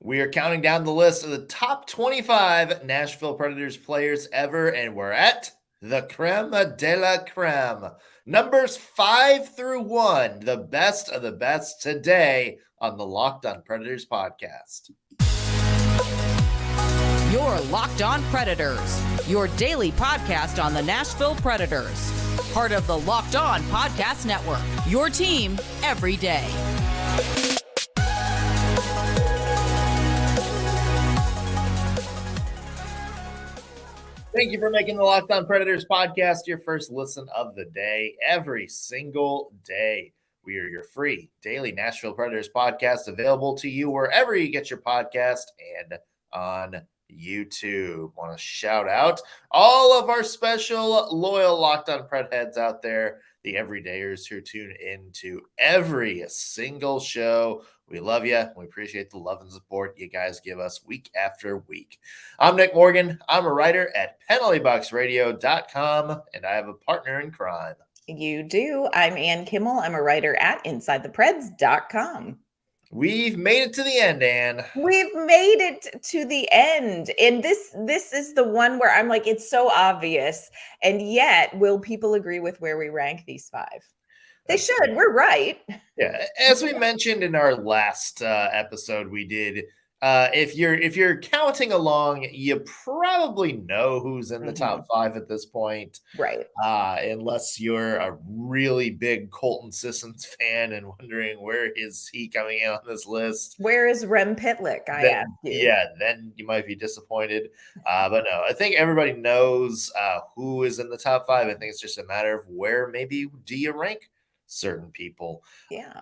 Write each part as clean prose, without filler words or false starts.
We are counting down the list of the top 25 Nashville Predators players ever, and we're at the creme de la creme. Numbers 5 through 1, the best of the best today on the Locked On Predators podcast. You're Locked On Predators, your daily podcast on the Nashville Predators. Part of the Locked On Podcast Network, your team every day. Thank you for making the Locked On Predators podcast your first listen of the day every single day. We are your free daily Nashville Predators podcast available to you wherever you get your podcast and on YouTube. Want to shout out all of our special loyal Locked On Pred heads out there, the everydayers who tune into every single show. We love you. We appreciate the love and support you guys give us week after week. I'm Nick Morgan. I'm a writer at penaltyboxradio.com, and I have a partner in crime. You do. I'm Ann Kimmel. I'm a writer at InsideThePreds.com. We've made it to the end, Ann. We've made it to the end. And this is the one where I'm like, it's so obvious. And yet, will people agree with where we rank these five? They should. We're right. Yeah. As we mentioned in our last episode we did, if you're counting along, you probably know who's in the top five at this point. Right. Unless you're a really big Colton Sissons fan and wondering where is he coming in on this list. Where is Rem Pitlick? I ask you. Yeah, then you might be disappointed. But no, I think everybody knows who is in the top five. I think it's just a matter of where maybe do you rank certain people. Yeah.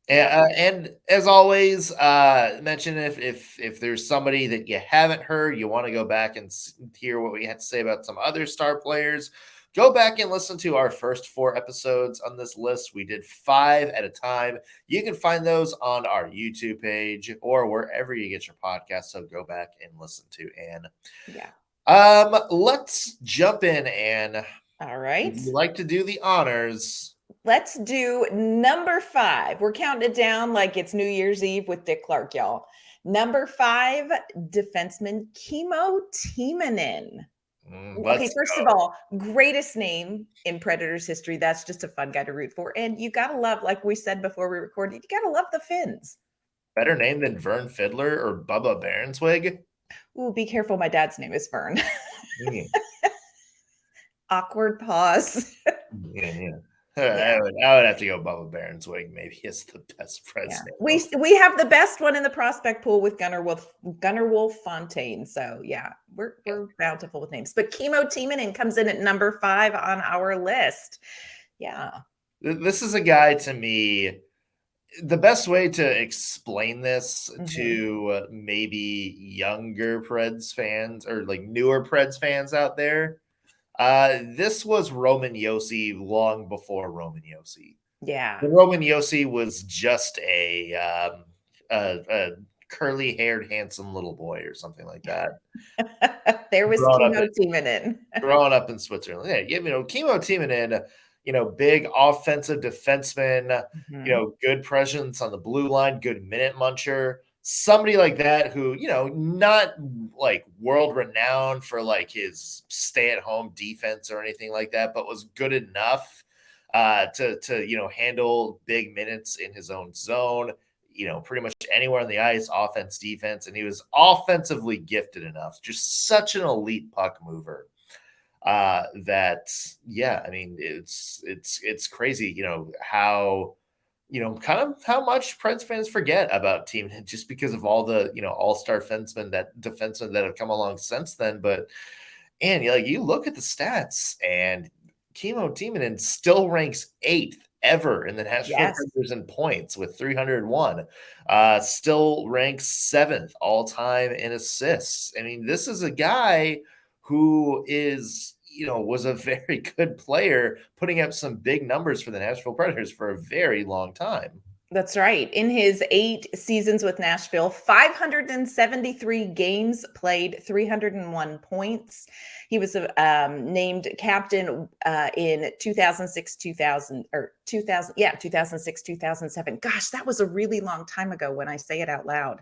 And as always, mention if there's somebody that you haven't heard, you want to go back and hear what we had to say about some other star players, go back and listen to our first 4 episodes on this list. We did 5 at a time. You can find those on our YouTube page or wherever you get your podcast. So go back and listen to Ann. Yeah. Let's jump in, Ann. All right. Would you like to do the honors? Let's do number 5. We're counting it down like it's New Year's Eve with Dick Clark, y'all. Number 5, defenseman Kimmo Timonen. Okay, first of all, greatest name in Predators history. That's just a fun guy to root for. And you got to love, like we said before we recorded, you got to love the Finns. Better name than Vern Fiddler or Bubba Baronswig? Ooh, be careful. My dad's name is Vern. Awkward pause. Yeah. I would have to go Bubba Baronswig. Maybe it's the best president. Yeah. We have the best one in the prospect pool with Gunnar Wolf Fontaine. So yeah, we're bountiful with names. But Kimmo Timonen comes in at number 5 on our list. Yeah. This is a guy, to me, the best way to explain this to maybe younger Preds fans or like newer Preds fans out there. This was Roman Josi long before Roman Josi. Yeah. Roman Josi was just a curly-haired, handsome little boy or something like that. There was Kimmo Timonen. Growing up in Switzerland. Yeah, Kimmo Timonen, big offensive defenseman, good presence on the blue line, good minute muncher. Somebody like that who, not like world renowned for like his stay-at-home defense or anything like that, but was good enough to handle big minutes in his own zone, pretty much anywhere on the ice, offense, defense, and he was offensively gifted enough, just such an elite puck mover. It's crazy, how kind of how much Preds fans forget about Timonen just because of all the, all-star defensemen that have come along since then. But, and you look at the stats and Kimmo Timonen still ranks 8th ever in the Nashville Predators in points with 301. Still ranks 7th all-time in assists. I mean, this is a guy who is was a very good player, putting up some big numbers for the Nashville Predators for a very long time. That's right. In his 8 seasons with Nashville, 573 games played, 301 points. He was named captain in 2006, 2007. Gosh, that was a really long time ago when I say it out loud.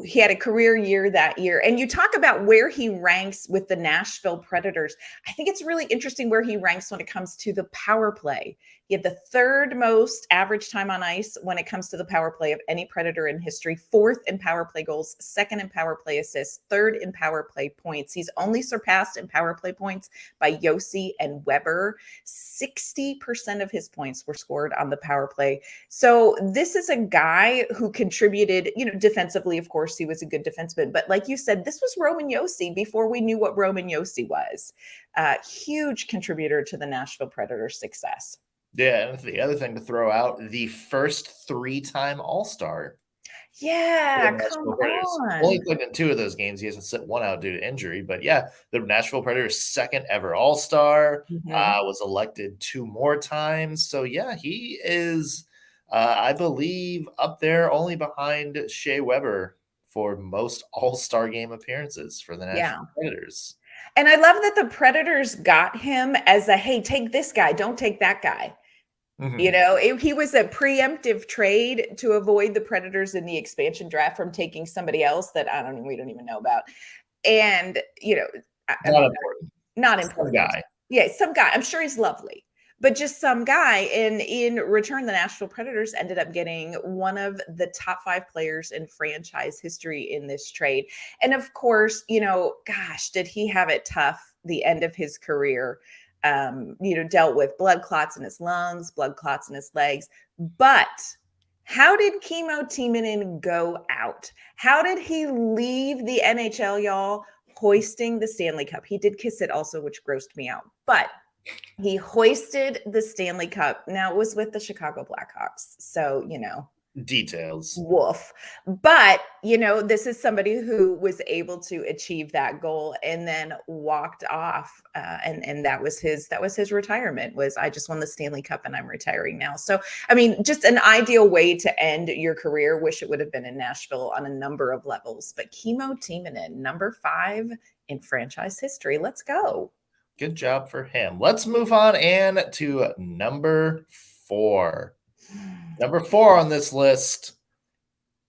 He had a career year that year. And you talk about where he ranks with the Nashville Predators. I think it's really interesting where he ranks when it comes to the power play. He had the third most average time on ice when it comes to the power play of any Predator in history, fourth in power play goals, second in power play assists, third in power play points. He's only surpassed in power play points by Josi and Weber. 60% of his points were scored on the power play. So this is a guy who contributed, defensively. Of course, he was a good defenseman. But like you said, this was Roman Josi before we knew what Roman Josi was. Huge contributor to the Nashville Predators' success. Yeah, and the other thing to throw out, the first 3-time All-Star. Yeah, come on. Only played in 2 of those games. He hasn't sit 1 out due to injury. But yeah, the Nashville Predators' second ever All-Star, was elected 2 more times. So yeah, he is, I believe, up there only behind Shea Weber for most All-Star game appearances for the Nashville Predators. And I love that the Predators got him as a, hey, take this guy, don't take that guy. He was a preemptive trade to avoid the Predators in the expansion draft from taking somebody else that we don't even know about. And, not important. Some guy. Yeah, some guy. I'm sure he's lovely, but just some guy. And in return, the Nashville Predators ended up getting one of the top 5 players in franchise history in this trade. And of course, gosh, did he have it tough the end of his career. Dealt with blood clots in his lungs, blood clots in his legs. But how did Kimmo Timonen go out? How did he leave the NHL, y'all, hoisting the Stanley Cup? He did kiss it also, which grossed me out. But he hoisted the Stanley Cup. Now, it was with the Chicago Blackhawks. So, details. Woof. But, this is somebody who was able to achieve that goal and then walked off. And that was his retirement was, I just won the Stanley Cup and I'm retiring now. So, just an ideal way to end your career. Wish it would have been in Nashville on a number of levels, but Kimmo Timonen, number 5 in franchise history. Let's go. Good job for him. Let's move on and to number 4. Number 4 on this list,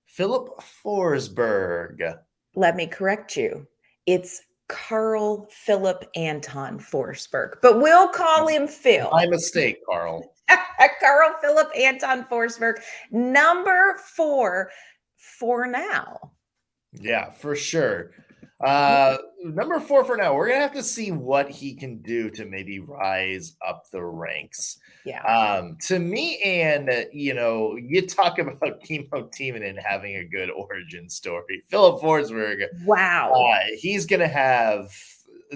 Filip Forsberg. Let me correct you. It's Carl Philip Anton Forsberg, but we'll call him Phil. My mistake, Carl. Carl Philip Anton Forsberg, number 4 for now. Yeah, for sure. Number 4 for now. We're gonna have to see what he can do to maybe rise up the ranks. Yeah. To me, and you talk about Kimmo Timonen having a good origin story. Filip Forsberg. Wow. He's gonna have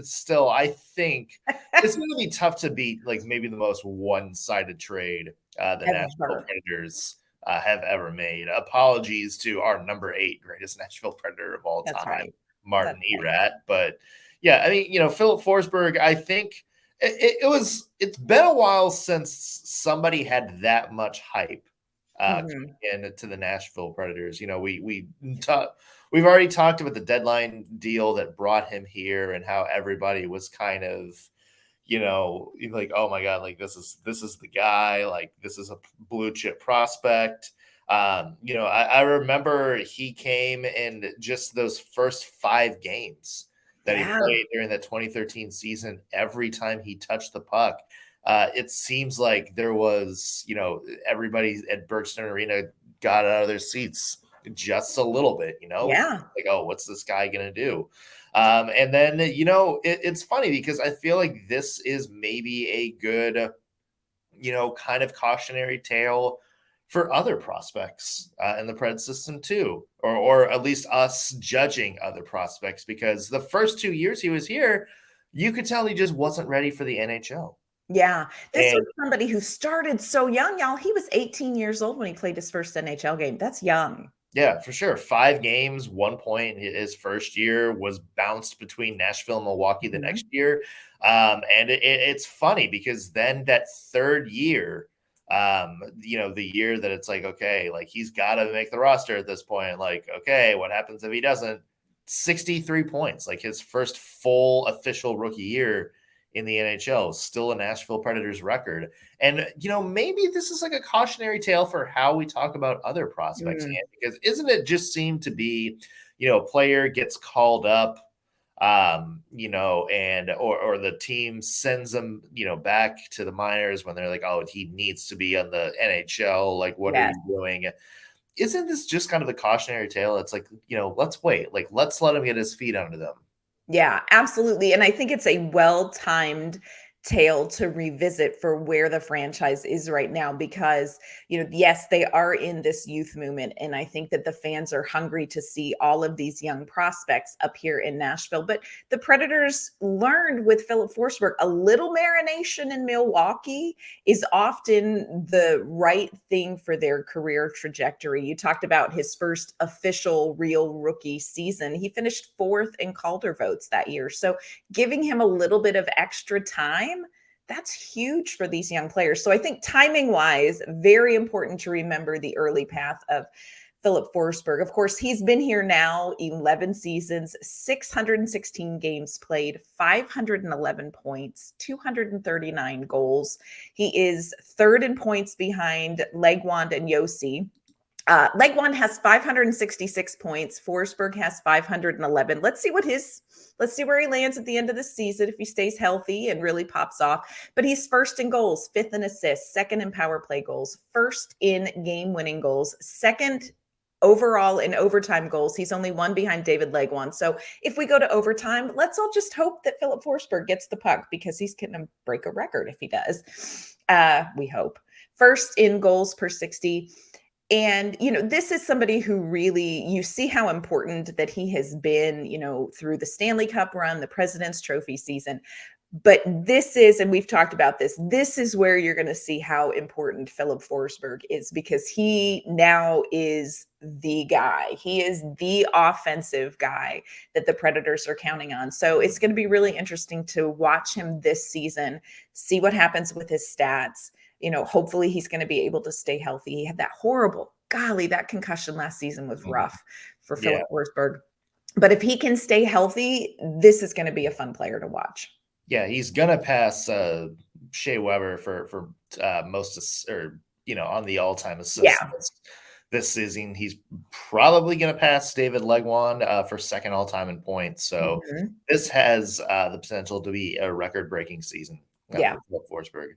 still. I think it's gonna be tough to beat. Like maybe the most one-sided trade the Nashville Predators have ever made. Apologies to our number 8 greatest Nashville Predator of all time. Right. Martin Erat, but yeah, Filip Forsberg, I think it's been a while since somebody had that much hype into the Nashville Predators. We've already talked about the deadline deal that brought him here and how everybody was kind of, like, oh my God, like this is the guy, like this is a blue chip prospect. I remember he came in just those first 5 games that he played during the 2013 season. Every time he touched the puck, it seems like there was, everybody at Birchstone Arena got out of their seats just a little bit, like, oh, what's this guy going to do? And then, it's funny because I feel like this is maybe a good, kind of cautionary tale for other prospects in the Preds system too, or at least us judging other prospects, because the first 2 years he was here, you could tell he just wasn't ready for the NHL. Yeah. This was somebody who started so young, y'all. He was 18 years old when he played his first NHL game. That's young. Yeah, for sure. 5 games, 1 point his first year, was bounced between Nashville and Milwaukee the next year. And it's funny because then that third year, the year that it's like, okay, like he's got to make the roster at this point. Like, okay, what happens if he doesn't? 63 points, like his first full official rookie year in the NHL, still a Nashville Predators record. And, maybe this is like a cautionary tale for how we talk about other prospects, because isn't it just seem to be, a player gets called up, and or the team sends them, back to the minors when they're like, oh, he needs to be on the NHL. Like, what are you doing? Isn't this just kind of the cautionary tale? It's like, let's wait. Like, let's let him get his feet under them. Yeah, absolutely. And I think it's a well-timed tale to revisit for where the franchise is right now because, yes, they are in this youth movement. And I think that the fans are hungry to see all of these young prospects up here in Nashville. But the Predators learned with Filip Forsberg, a little marination in Milwaukee is often the right thing for their career trajectory. You talked about his first official real rookie season. He finished 4th in Calder votes that year. So giving him a little bit of extra time, that's huge for these young players. So I think timing wise, very important to remember the early path of Filip Forsberg. Of course, he's been here now 11 seasons, 616 games played, 511 points, 239 goals. He is 3rd in points behind Legwand and Josi. Legwand has 566 points. Forsberg has 511. Let's see where he lands at the end of the season if he stays healthy and really pops off. But he's 1st in goals, 5th in assists, 2nd in power play goals, 1st in game-winning goals, 2nd overall in overtime goals. He's only 1 behind David Legwand. So if we go to overtime, let's all just hope that Filip Forsberg gets the puck because he's going to break a record if he does. We hope. 1st in goals per 60. And, this is somebody who really, you see how important that he has been, through the Stanley Cup run, the President's Trophy season. But this is, and we've talked about this is where you're going to see how important Filip Forsberg is because he now is the guy. He is the offensive guy that the Predators are counting on. So it's going to be really interesting to watch him this season, see what happens with his stats. Hopefully he's going to be able to stay healthy. He had that that concussion last season was rough for Filip Forsberg. But if he can stay healthy, this is going to be a fun player to watch. Yeah, he's going to pass Shea Weber for most, on the all-time assists this season. He's probably going to pass David Legwand for 2nd all-time in points. So this has the potential to be a record-breaking season. For Forsberg.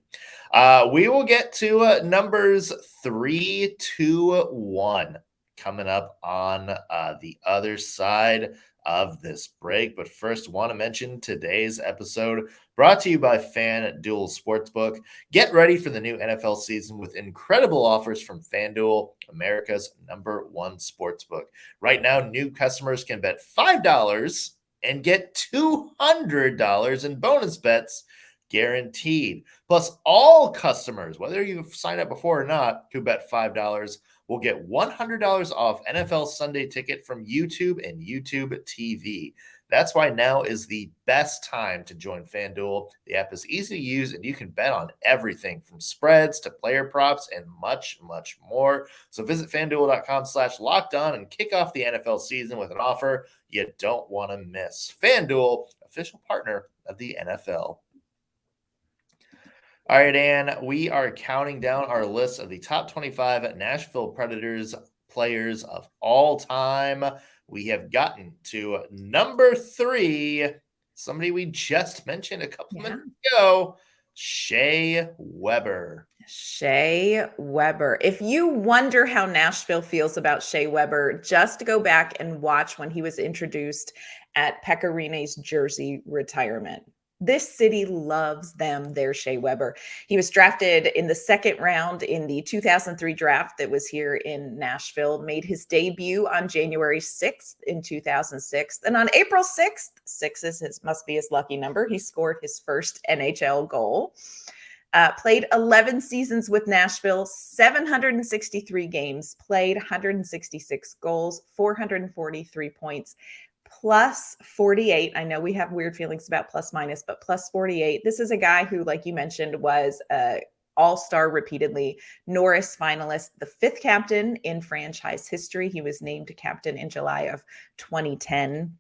We will get to numbers 3, 2, 1 coming up on the other side of this break. But first, want to mention today's episode brought to you by FanDuel Sportsbook. Get ready for the new NFL season with incredible offers from FanDuel, America's #1 sportsbook. Right now, new customers can bet $5 and get $200 in bonus bets guaranteed. Plus, all customers, whether you've signed up before or not, who bet $5 will get $100 off NFL Sunday Ticket from YouTube and YouTube TV. That's why now is the best time to join FanDuel. The app is easy to use, and you can bet on everything from spreads to player props and much, much more. So visit FanDuel.com/lockedon and kick off the NFL season with an offer you don't want to miss. FanDuel, official partner of the NFL. All right, Ann, we are counting down our list of the top 25 Nashville Predators players of all time. We have gotten to number 3, somebody we just mentioned a couple minutes ago, Shea Weber. Shea Weber. If you wonder how Nashville feels about Shea Weber, just go back and watch when he was introduced at Pekka Rinne's jersey retirement. This city loves them, their Shea Weber. He was drafted in the 2nd round in the 2003 draft that was here in Nashville, made his debut on January 6th in 2006. And on April 6th, 6 must be his lucky number, he scored his first NHL goal. Played 11 seasons with Nashville, 763 games played, 166 goals, 443 points. Plus 48. I know we have weird feelings about plus minus, but plus 48. This is a guy who, like you mentioned, was an all-star repeatedly, Norris finalist, the 5th captain in franchise history. He was named captain in July of 2010.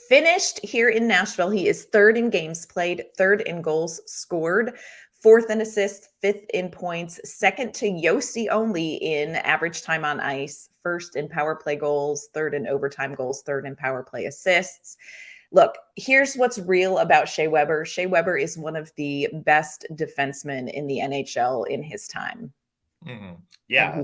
Finished here in Nashville. He is third in games played, third in goals scored, fourth in assists, fifth in points, second to Josi only in average time on ice, first in power play goals, third in overtime goals, third in power play assists. Look, here's what's real about Shea Weber. Shea Weber is one of the best defensemen in the NHL in his time. Mm-hmm. Yeah.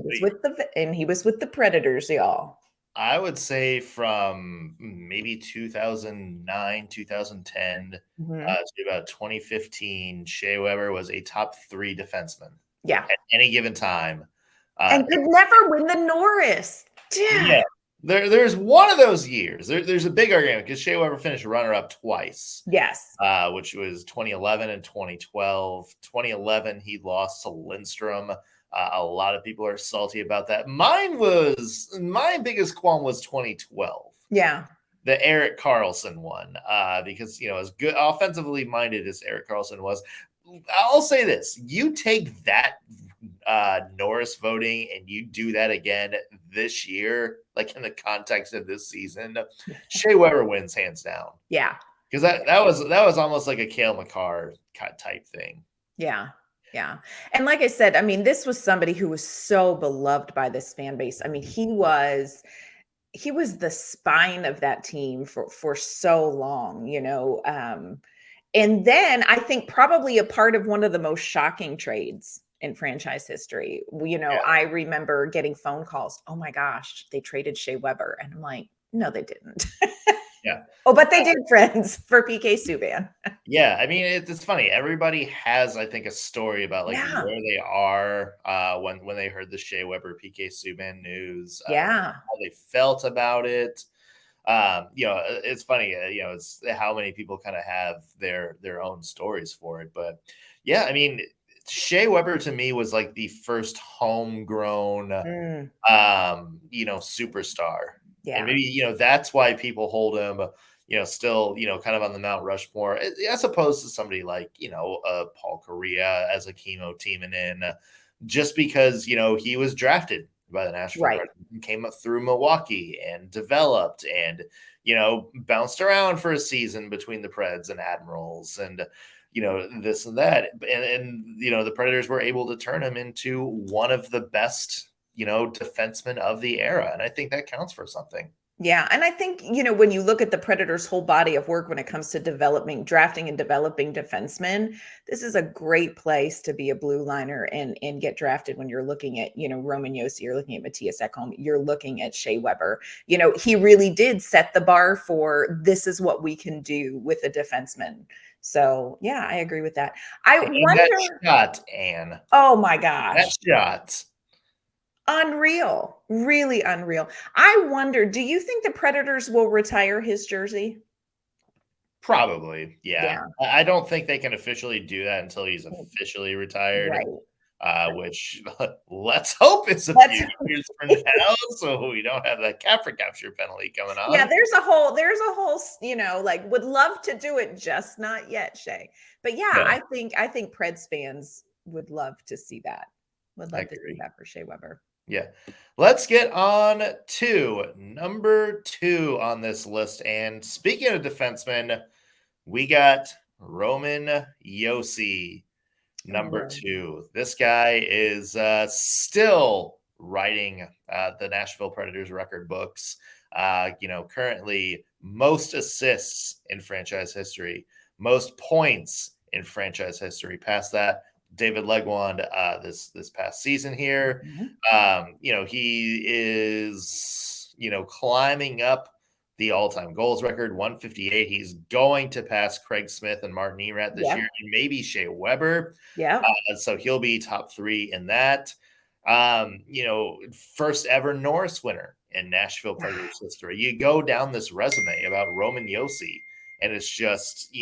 And he was with the Predators, y'all. I would say from maybe 2009, 2010 to about 2015, Shea Weber was a top 3 defenseman. Yeah. At any given time. And could never win the Norris. Yeah. There's one of those years. There's a big argument because Shea Weber finished runner-up twice. Yes. Which was 2011 and 2012. 2011, he lost to Lindstrom. A lot of people are salty about that. My biggest qualm was 2012. Yeah. The Erik Karlsson one, because, as good offensively minded as Erik Karlsson was, I'll say this: you take that Norris voting and you do that again this year, like in the context of this season, Shea Weber wins hands down. Yeah. Because that was almost like a Cale Makar type thing. Yeah. Yeah. And like I said, I mean, this was somebody who was so beloved by this fan base. I mean, he was the spine of that team for so long, and then I think probably a part of one of the most shocking trades in franchise history. I remember getting phone calls. Oh my gosh, they traded Shea Weber. And I'm like, no, they didn't. Yeah. Oh, but they did, friends, for PK Subban. Yeah. I mean, it's funny. Everybody has, I think, a story about where they are when they heard the Shea Weber PK Subban news. How they felt about it. It's funny, it's how many people kind of have their own stories for it. But yeah, I mean, Shea Weber to me was like the first homegrown, superstar. Yeah. And maybe, that's why people hold him, still, kind of on the Mount Rushmore, as opposed to somebody like, Paul Kariya as a chemo teaming in, just because, he was drafted by the Nashville Predators, came up through Milwaukee and developed and, bounced around for a season between the Preds and Admirals and, this and that. And the Predators were able to turn him into one of the best, defensemen of the era. And I think that counts for something. Yeah. And I think, when you look at the Predators' whole body of work when it comes to drafting and developing defensemen, this is a great place to be a blue liner and get drafted when you're looking at, Roman Josi, you're looking at Matthias Ekholm, you're looking at Shea Weber. He really did set the bar for this is what we can do with a defenseman. So, yeah, I agree with that. I wonder. That shot, Anne. Oh, my gosh. That shot. Unreal, really unreal. I wonder, do you think the Predators will retire his jersey? Probably, yeah. I don't think they can officially do that until he's officially retired, which let's hope it's a few years from now, so we don't have that cap for capture penalty coming on. Yeah, there's a whole, would love to do it, just not yet, Shea. But yeah. I think Preds fans would love to see that. Would love to see that for Shea Weber. Yeah. Let's get on to number 2 on this list. And speaking of defensemen, we got Roman Josi, number 2. This guy is still writing the Nashville Predators record books. Currently most assists in franchise history, most points in franchise history. Past that, David Legwand this past season here. He is, climbing up the all-time goals record, 158. He's going to pass Craig Smith and Martin Erat this year, and maybe Shea Weber. Yeah. So he'll be top 3 in that. First ever Norris winner in Nashville Predators history. You go down this resume about Roman Josi, and it's just,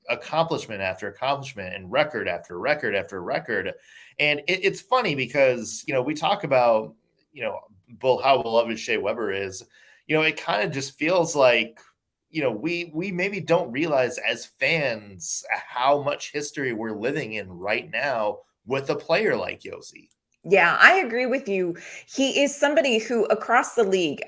accomplishment after accomplishment and record after record after record. And it's funny because, we talk about, how beloved Shea Weber is, it kind of just feels like, we maybe don't realize as fans how much history we're living in right now with a player like Josi. Yeah, I agree with you. He is somebody who across the league,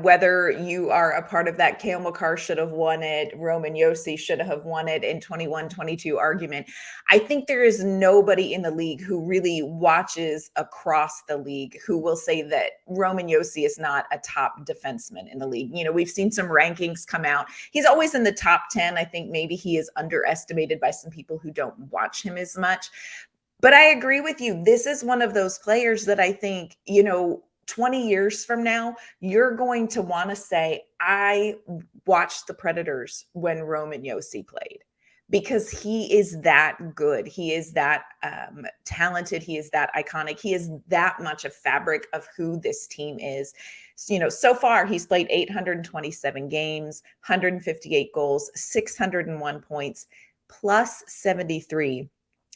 whether you are a part of that Cale Makar should have won it, Roman Josi should have won it in 21-22 argument. I think there is nobody in the league who really watches across the league who will say that Roman Josi is not a top defenseman in the league. We've seen some rankings come out. He's always in the top 10. I think maybe he is underestimated by some people who don't watch him as much. But I agree with you. This is one of those players that I think, 20 years from now, you're going to want to say, I watched the Predators when Roman Josi played, because he is that good. He is that talented. He is that iconic. He is that much a fabric of who this team is. So far he's played 827 games, 158 goals, 601 points, plus 73.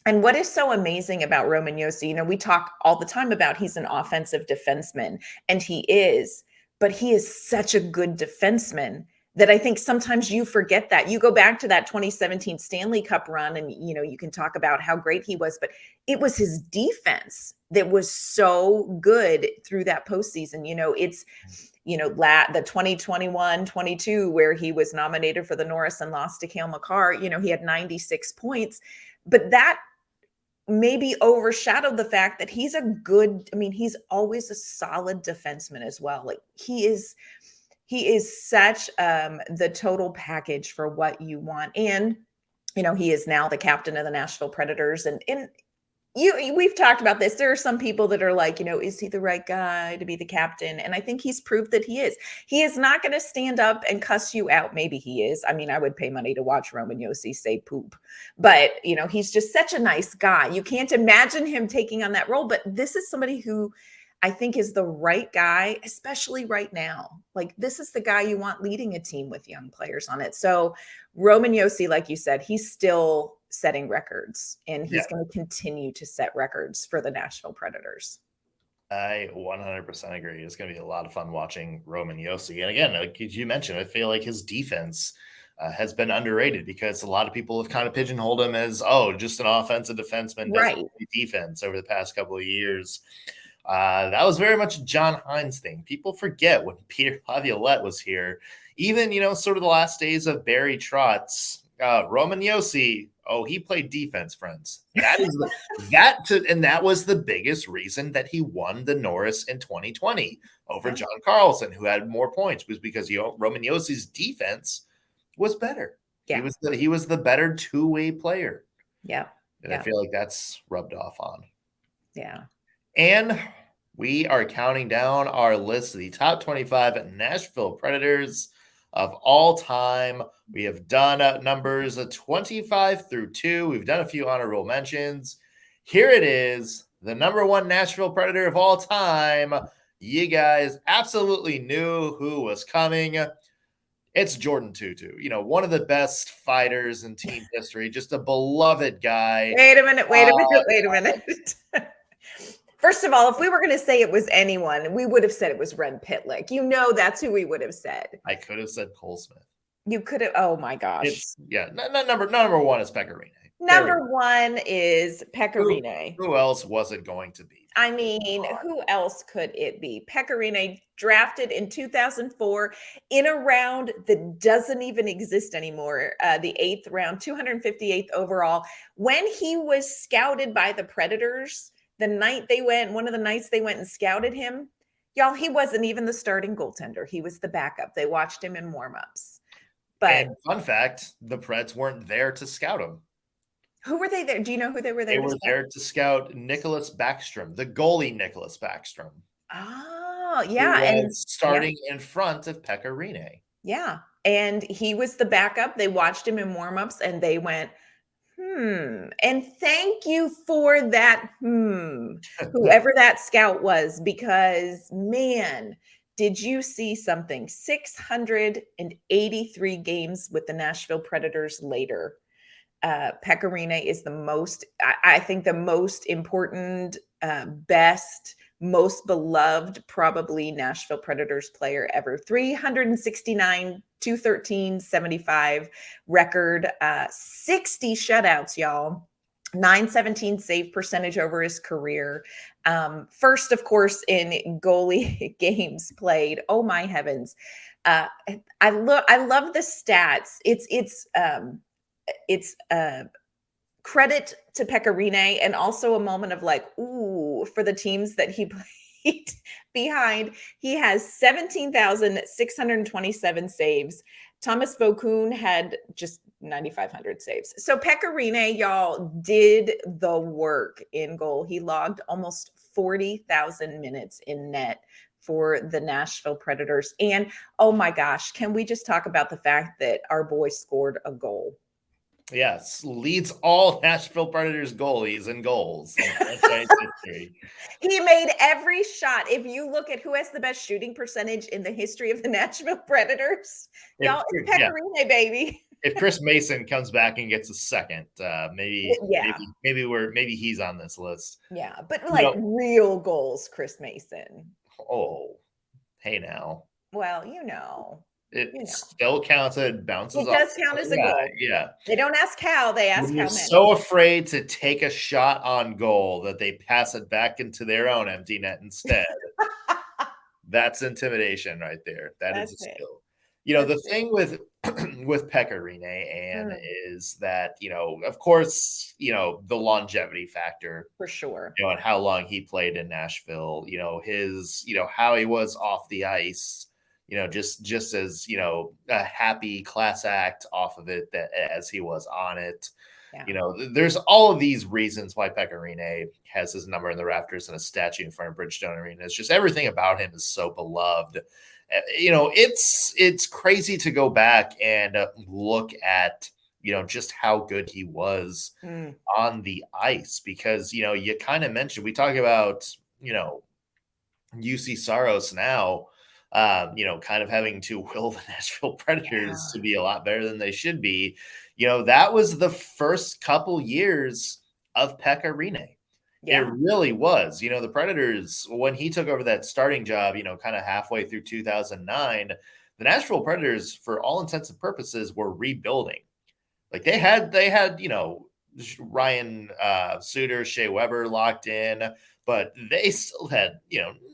And what is so amazing about Roman Josi, we talk all the time about he's an offensive defenseman, and he is, but he is such a good defenseman that I think sometimes you forget that. You go back to that 2017 Stanley Cup run and, you can talk about how great he was, but it was his defense that was so good through that postseason. It's, the 2021-22 where he was nominated for the Norris and lost to Cale Makar, he had 96 points, but that maybe overshadowed the fact that he's he's always a solid defenseman as well. Like he is such the total package for what you want. And, he is now the captain of the Nashville Predators. And we've talked about this. There are some people that are like, is he the right guy to be the captain? And I think he's proved that he is. He is not going to stand up and cuss you out. Maybe he is. I mean, I would pay money to watch Roman Josi say poop, but he's just such a nice guy. You can't imagine him taking on that role, but this is somebody who I think is the right guy, especially right now. Like this is the guy you want leading a team with young players on it. So Roman Josi, like you said, he's still setting records, and he's going to continue to set records for the Nashville Predators. I 100% agree. It's going to be a lot of fun watching Roman Josi. And again, like you mentioned, I feel like his defense has been underrated because a lot of people have kind of pigeonholed him as, just an offensive defenseman, doesn't play defense over the past couple of years. That was very much a John Hines thing. People forget when Peter Laviolette was here, even, sort of the last days of Barry Trotz, Roman Josi, he played defense, friends. That is and that was the biggest reason that he won the Norris in 2020 over John Carlson, who had more points, was because Roman Josi's defense was better. Yeah. He was the better two-way player. Yeah. And I feel like that's rubbed off on. Yeah. And we are counting down our list of the top 25 Nashville Predators of all time. We have done numbers 25 through 2. We've done a few honorable mentions. Here it is, the number 1 Nashville Predator of all time. You guys absolutely knew who was coming. It's Jordan Tootoo, one of the best fighters in team history, just a beloved guy. Wait a minute. First of all, if we were going to say it was anyone, we would have said it was Red Pitlick. That's who we would have said. I could have said Cole Smith. You could have. Oh my gosh. Number 1 is Pekka Rinne. Number 1 is Pekka Rinne. Who else was it going to be? I mean, who else could it be? Pekka Rinne, drafted in 2004 in a round that doesn't even exist anymore. The 8th round, 258th overall. When he was scouted by the Predators, one of the nights they went and scouted him, y'all, he wasn't even the starting goaltender. He was the backup. They watched him in warmups. But fun fact, the Preds weren't there to scout him. Who were they there? Do you know who they were there? They were there to scout Nicholas Backstrom, the goalie Nicholas Backstrom. Oh, yeah. And starting in front of Pekka Rinne. Yeah. And he was the backup. They watched him in warmups and they went, and thank you for that, whoever that scout was, because man, did you see something? 683 games with the Nashville Predators later. Pekka Rinne is the most important, best, most beloved, probably Nashville Predators player ever. 369, 213, 75 record, 60 shutouts, y'all. 917 save percentage over his career. First, of course, in goalie games played. Oh my heavens. I love the stats. It's credit to Pekka Rinne, and also a moment of like, ooh, for the teams that he played behind. He has 17,627 saves. Thomas Vokoun had just 9,500 saves. So Pekka Rinne, y'all, did the work in goal. He logged almost 40,000 minutes in net for the Nashville Predators. And oh my gosh, can we just talk about the fact that our boy scored a goal? Yes, leads all Nashville Predators goalies in goals in franchise history. He made every shot. If you look at who has the best shooting percentage in the history of the Nashville Predators, y'all, it's Pekka Rinne, baby. If Chris Mason comes back and gets a second, maybe he's on this list. Yeah, but like real goals, Chris Mason. Oh, hey now. Well, you know. It still counts. It bounces off. It does count as a goal. Yeah. They don't ask how, they ask how many. So afraid to take a shot on goal that they pass it back into their own empty net instead. That's intimidation right there. That's a skill. The thing with Pekka Rinne is that, of course, the longevity factor. For sure. And how long he played in Nashville, his, how he was off the ice. Just as, a happy class act off of it as he was on it. Yeah. There's all of these reasons why Pekka Rinne has his number in the rafters and a statue in front of Bridgestone Arena. It's just everything about him is so beloved. It's crazy to go back and look at, just how good he was on the ice, because, you kind of mentioned, we talk about, UC Saros now, kind of having to will the Nashville Predators to be a lot better than they should be. That was the first couple years of Pekka Rinne. Yeah. It really was. The Predators, when he took over that starting job, kind of halfway through 2009, the Nashville Predators, for all intents and purposes, were rebuilding. Like they had, Ryan Suter, Shea Weber locked in, but they still had,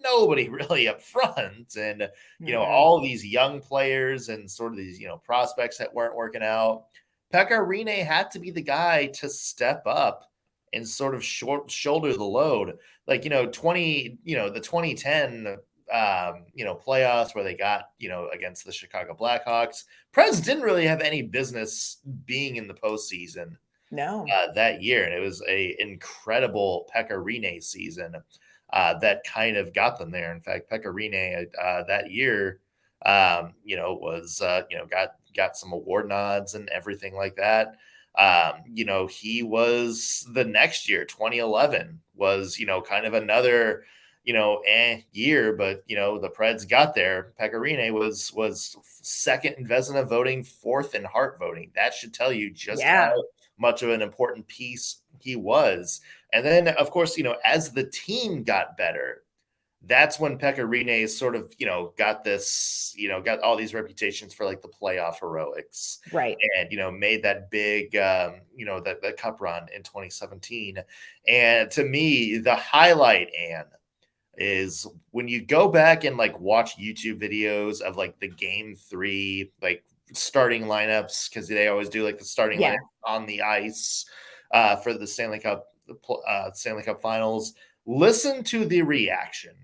nobody really up front, and, all these young players and sort of these, prospects that weren't working out. Pekka Rinne had to be the guy to step up and sort of shoulder the load. Like, the 2010, playoffs where they got, against the Chicago Blackhawks. Preds didn't really have any business being in the postseason. No, that year. And it was a incredible Pekka Rinne season that kind of got them there. In fact, Pekka Rinne that year, was, got some award nods and everything like that. He was the next year, 2011 was, kind of another, year, but, the Preds got there. Pekka Rinne was second in Vezina voting, fourth in Hart voting. That should tell you just how much of an important piece he was. And then, of course, as the team got better, that's when Pekka Rinne sort of, got this, got all these reputations for like the playoff heroics. Right. And, made that big, that cup run in 2017. And to me, the highlight, Anne, is when you go back and like watch YouTube videos of like the game 3, like starting lineups, because they always do like the starting lineup on the ice for the Stanley Cup Finals. Listen to the reaction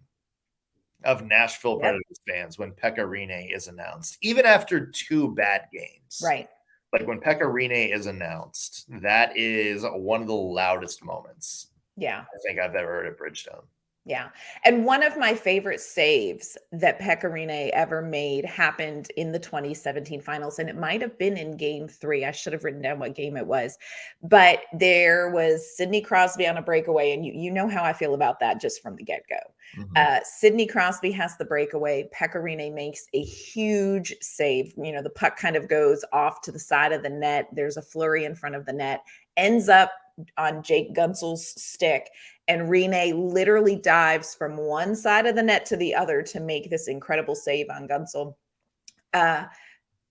of Nashville Predators fans when Pekka Rinne is announced, even after 2 bad games. Right. Like when Pekka Rinne is announced, that is one of the loudest moments. Yeah. I think I've ever heard at Bridgestone. Yeah. And one of my favorite saves that Pekka Rinne ever made happened in the 2017 finals. And it might have been in game 3. I should have written down what game it was. But there was Sidney Crosby on a breakaway. And you know how I feel about that just from the get-go. Mm-hmm. Sidney Crosby has the breakaway. Pekka Rinne makes a huge save. The puck kind of goes off to the side of the net. There's a flurry in front of the net. Ends up on Jake Gunsel's stick. And Rinne literally dives from one side of the net to the other to make this incredible save on Gunsel.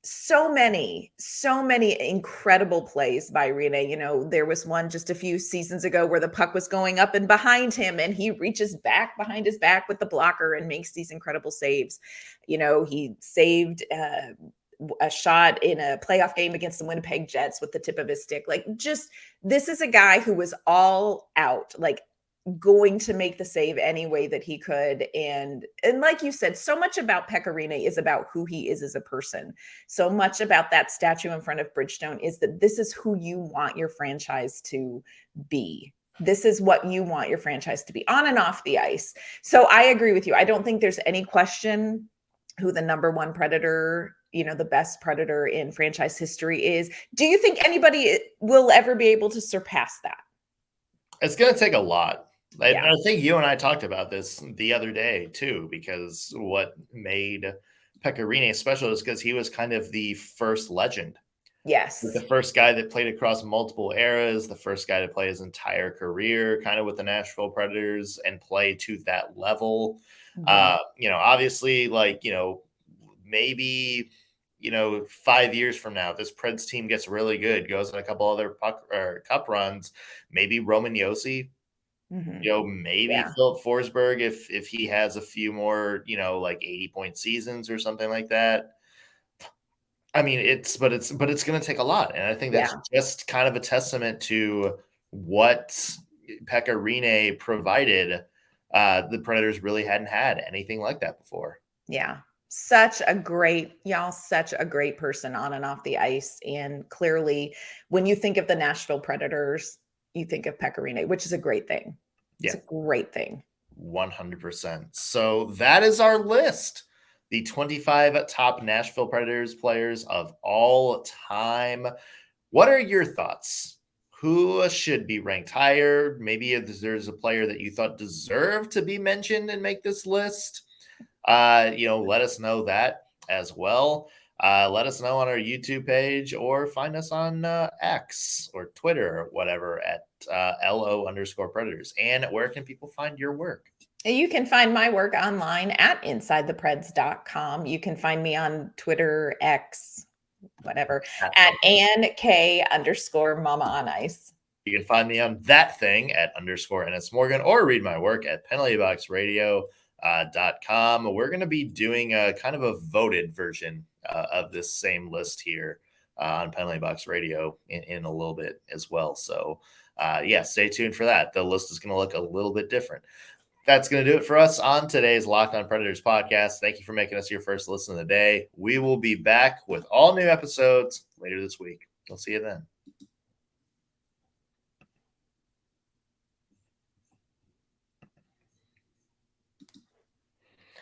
so many incredible plays by Rinne. You know, there was one just a few seasons ago where the puck was going up and behind him, and he reaches back behind his back with the blocker and makes these incredible saves. You know, he saved a shot in a playoff game against the Winnipeg Jets with the tip of his stick. Like, just, this is a guy who was all out, like going to make the save any way that he could. And like you said, so much about Pekka Rinne is about who he is as a person. So much about that statue in front of Bridgestone is that this is who you want your franchise to be. This is what you want your franchise to be on and off the ice. So I agree with you. I don't think there's any question who the number one Predator, you know, the best Predator in franchise history is. Do you think anybody will ever be able to surpass that? It's going to take a lot. Yeah. I think you and I talked about this the other day too, because what made Pekka Rinne special is because he was kind of the first legend. Yes. The first guy that played across multiple eras, the first guy to play his entire career kind of with the Nashville Predators and play to that level. Mhm. You know, obviously, like, you know, maybe, you know, 5 years from now, this Preds team gets really good, goes on a couple other cup runs, maybe Roman Josi, Mhm. you know, maybe Yeah. Filip Forsberg if he has a few more, you know, like 80-point seasons or something like that. I mean, it's going to take a lot, and I think that's Yeah. just kind of a testament to what Pekka Rinne provided. The Predators really hadn't had anything like that before. Yeah. Such a great person on and off the ice. And clearly, when you think of the Nashville Predators, you think of Pekka Rinne, which is a great thing. It's Yeah, a great thing. 100%. So that is our list. The 25 top Nashville Predators players of all time. What are your thoughts? Who should be ranked higher? Maybe if there's a player that you thought deserved to be mentioned and make this list. You know, let us know that as well. Let us know on our YouTube page or find us on X or Twitter or whatever at LO_Predators. And where can people find your work? You can find my work online at InsideThePreds.com. You can find me on Twitter, X, whatever, at AnnK_Mama on Ice. You can find me on that thing at _NS Morgan or read my work at penaltyboxradio.com. We're going to be doing a kind of a voted version of this same list here on Penalty Box Radio in a little bit as well. So, yeah, stay tuned for that. The list is going to look a little bit different. That's going to do it for us on today's Locked On Predators podcast. Thank you for making us your first listen of the day. We will be back with all new episodes later this week. We'll see you then.